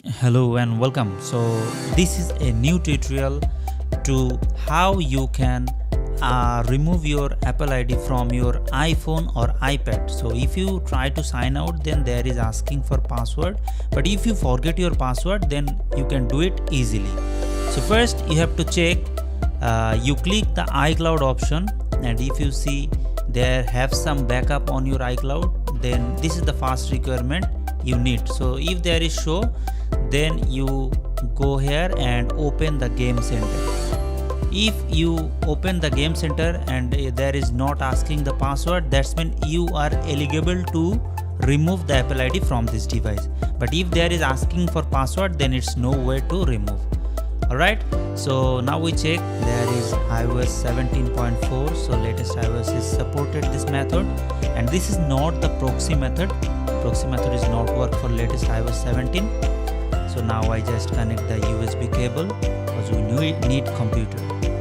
Hello and welcome. So this is a new tutorial to how you can remove your Apple ID from your iPhone or iPad. So if you try to sign out, then there is asking for password, but if you forget your password, then you can do it easily. So first you have to check, you click the iCloud option, and if you see there have some backup on your iCloud, then this is the first requirement you need. So if there is show, then you go here and open the game center. If you open the game center and there is not asking the password, that's mean you are eligible to remove the Apple ID from this device. But if there is asking for password, then it's no way to remove. Alright, so now we check there is iOS 17.4, so latest iOS is supported this method, and this is not the proxy method. Proxy method is not work for latest iOS 17. So now I just connect the USB cable because we need computer.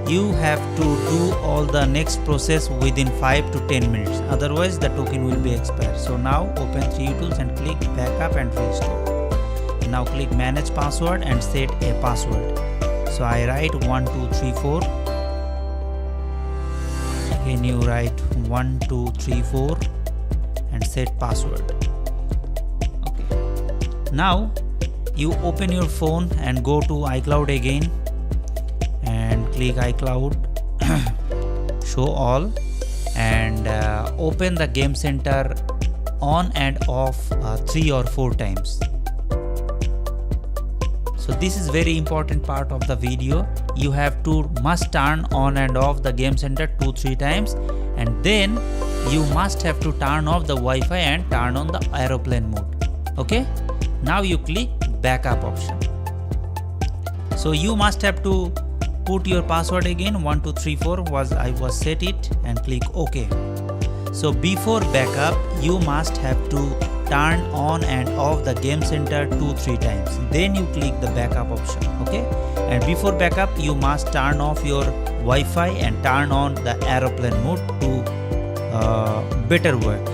You have to do all the next process within 5 to 10 minutes, otherwise the token will be expired. So now open 3 tools and click backup and restore. And now click manage password and set a password. So I write 1234. Again you write 1234 and set password. Okay. Now you open your phone and go to iCloud again and click iCloud, show all, and open the game center on and off 3 or 4 times. So this is very important part of the video. You have to must turn on and off the game center 2-3 times, and then you must have to turn off the Wi-Fi and turn on the aeroplane mode. Okay, now you click backup option. So you must have to put your password again. 1234 I was set it, and click OK. So before backup you must have to turn on and off the game center 2-3 times, then you click the backup option. Okay, and before backup you must turn off your Wi-Fi and turn on the aeroplane mode to better work.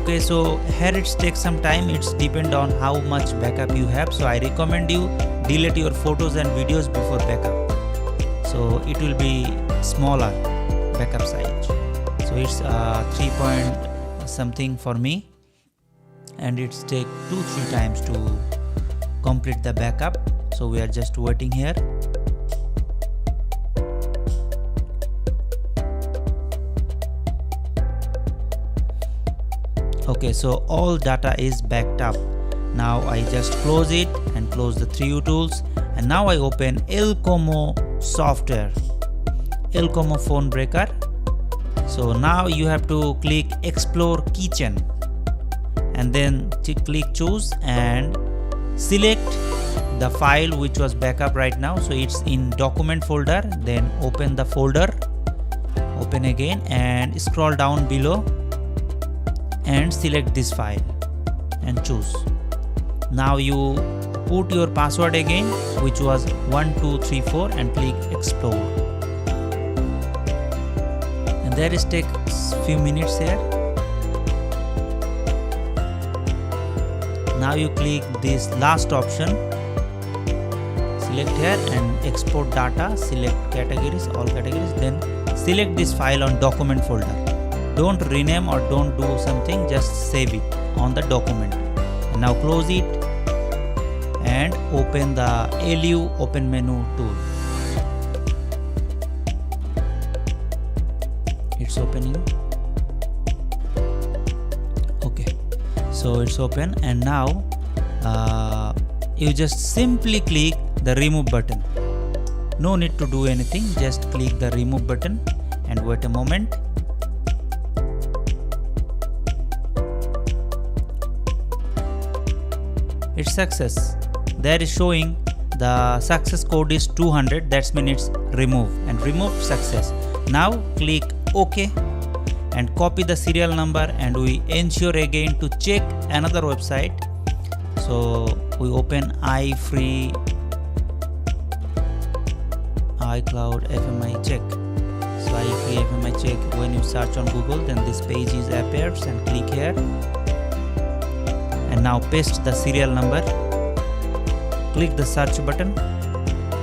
Okay, so here it takes some time. It's depend on how much backup you have. So I recommend you delete your photos and videos before backup, so it will be smaller backup size. So it's 3 point something for me, and it's take 2-3 times to complete the backup. So we are just waiting here. Okay, so all data is backed up. Now I just close it and close the 3 tools, and now I open Elcomo software, Elcomo phone breaker. So now you have to click explore kitchen, and then click choose and select the file which was backup right now. So it's in document folder, then open the folder, open again and scroll down below and select this file and choose. Now you put your password again, which was 1234, and click explore, and there is take few minutes here. Now you click this last option, select here and export data, select categories, all categories, then select this file on document folder. Don't rename or don't do something, just save it on the document. And now close it and open the LU open menu tool. It's opening. Okay, so it's open, and now you just simply click the remove button. No need to do anything, just click the remove button and wait a moment. It's success. There is showing the success code is 200, that's mean it's remove, and remove success. Now click OK and copy the serial number, and we ensure again to check another website. So we open iFree iCloud FMI check. So iFree FMI check, when you search on Google, then this page is appears, and click here. And now paste the serial number click the search button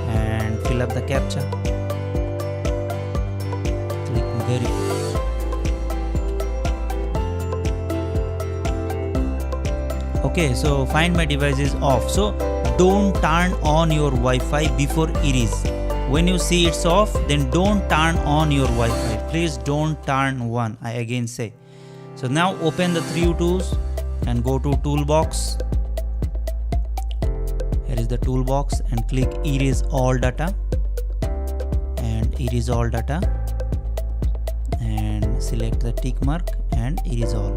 and fill up the captcha. Click verify. Okay, so find my device is off. So don't turn on your Wi-Fi before it is. When you see it's off, then don't turn on your Wi-Fi. Please don't turn on. I again say. So now open the 3U tools and go to toolbox. Here is the toolbox and click erase all data and erase all data and select the tick mark and erase all,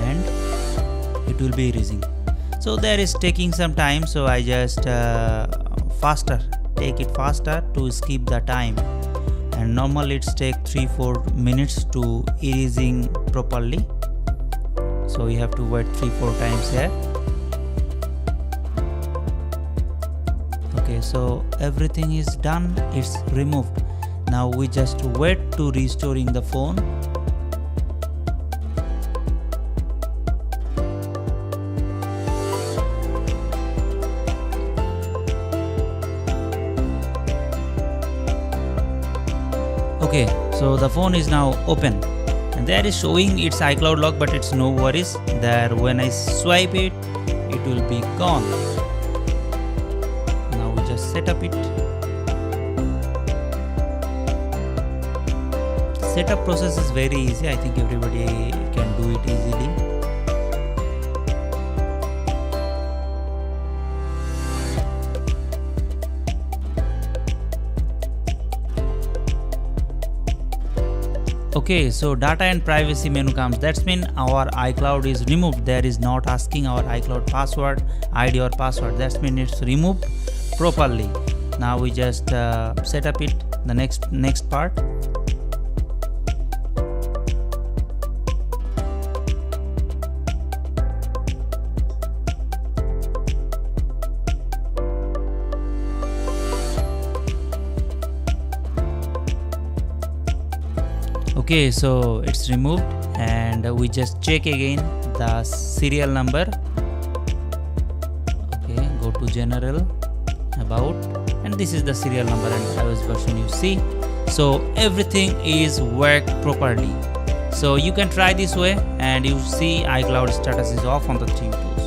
and it will be erasing. So there is taking some time, so I just take it faster to skip the time, and normally it's take 3-4 minutes to erasing properly, so you have to wait 3-4 times here. Okay, so everything is done, it's removed. Now we just wait to restoring the phone. Okay, so the phone is now open and there is showing its iCloud lock, but it's no worries. There, when I swipe it, it will be gone. Now we just set up it. Setup process is very easy. I think everybody can do it easily. Okay, so data and privacy menu comes. That's mean our iCloud is removed. There is not asking our iCloud password, ID or password. That's mean it's removed properly. Now we just set up it. The next part. Okay, so it's removed and we just check again the serial number. Okay, go to general, about, and this is the serial number and iOS version you see. So everything is worked properly. So you can try this way and you see iCloud status is off on the 3U tools.